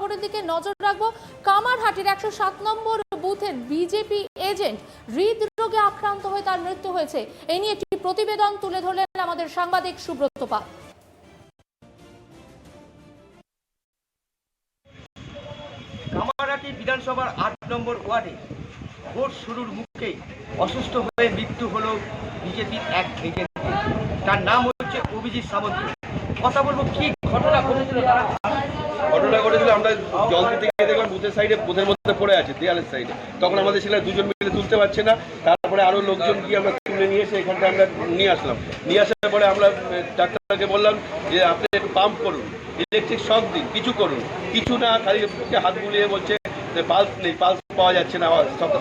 খবরের দিকে নজর রাখবো। কামারহাটির 107 নম্বর বুথের বিজেপি এজেন্ট হৃদরোগে আক্রান্ত হয়ে তার মৃত্যু হয়েছে। এই নিয়ে একটি প্রতিবেদন তুলে ধরলেন আমাদের সাংবাদিক সুব্রত পাল। কামারহাটি বিধানসভার 8 নম্বর ওয়ার্ডে ভোট শুরুর মুখেই অসুস্থ হয়ে মৃত্যু হলো বিজেপির এক এজেন্ট। তার নাম হচ্ছে অভিজিৎ সামন্ত। কথা বলবো, কি ঘটনা ঘটেছিল? আমরা জল দিতে গিয়ে দেখলাম বুথের সাইডে, বুথের মধ্যে পড়ে আছে দেয়ালের সাইডে। তখন আমাদের ছেলেরা দুজন মিলে তুলতে পারছে না। তারপরে আরো লোকজন গিয়ে আমরা তুলে নিয়ে এসে এখানটা আমরা নিয়ে আসলাম। নিয়ে আসার পরে আমরা ডাক্তারকে বললাম যে আপনি একটু পাম্প করুন, ইলেকট্রিক শক দিন, কিছু করুন। কিছু না, খালি হাত বুলিয়ে বলছে যে পালস নেই, পালস পাওয়া যাচ্ছে না,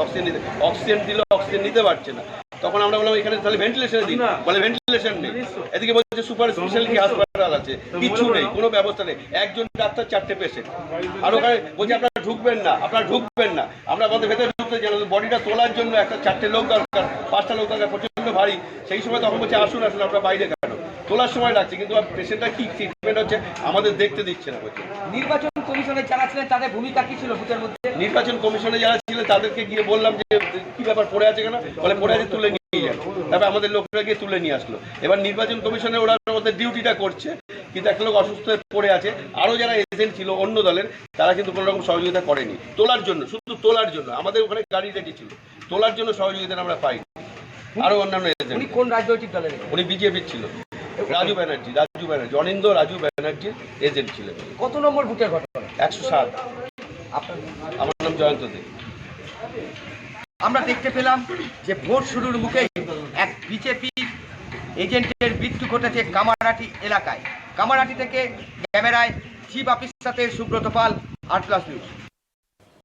অক্সিজেন দিলে অক্সিজেন নিতে পারছে না। তখন আমরা বললাম এখানে তাহলে ভেন্টিলেশন দিন, বলে ভেন্টিলেশন নেই। এদিকে বলছে সুপার স্পেশালিটি হাসপাতাল আছে, কিছু নেই, কোনো ব্যবস্থা নেই। একজন ডাক্তার 4টে পেশেন্ট। আর ওখানে বলছে আপনারা ঢুকবেন না, আপনারা ঢুকবেন না। আমরা আমাদের ভেতরে ঢুকতে চাই, বডিটা তোলার জন্য একটা 4টে লোক দরকার, 5টা লোক দরকার, প্রচন্ড ভারী। সেই সময় তখন বলছে আসুন আসুন, আমরা বাইরে কেন তোলার সময় লাগছে, কিন্তু পেশেন্টটা কি ট্রিটমেন্ট হচ্ছে আমাদের দেখতে দিচ্ছে না। বলছে নির্বাচন কমিশনে যারা ছিলেন তাদের ভূমিকা কি ছিল বুথের মধ্যে? নির্বাচন কমিশনে যারা ছিলেন তাদেরকে গিয়ে বললাম যে কি ব্যাপার, পড়ে আছে কেন? বলে পড়ে আছে, তুলে নিয়ে যান। তারপরে আমাদের লোকরা গিয়ে তুলে নিয়ে আসলো। এবার নির্বাচন কমিশনে ওরা ওদের ডিউটিটা করছে, কিন্তু একটা লোক অসুস্থ হয়ে পড়ে আছে। আরও যারা এজেন্ট ছিল অন্য দলের, তারা কিন্তু কোনো রকম সহযোগিতা করেনি তোলার জন্য, শুধু তোলার জন্য। আমাদের ওখানে গাড়ি রেডি ছিল, তোলার জন্য সহযোগিতা আমরা পাইনি। আরও অন্যান্য এজেন্ট। উনি কোন রাজনৈতিক দলের? উনি বিজেপির ছিল, রাজু ব্যানার্জি, অনিন্দ্য রাজু ব্যানার্জির এজেন্ট ছিলেন। কত নম্বর বুথের ঘটনা? 107। আমার নাম জয়ন্ত দে। আমরা দেখতে পেলাম যে ভোট শুরুর মুখেই এক বিজেপি এজেন্টের মৃত্যু ঘটেছে কামারহাটি এলাকায়। কামারহাটি থেকে ক্যামেরায় চিফ অফিসার সাথে সুব্রত পাল, 8+ নিউজ।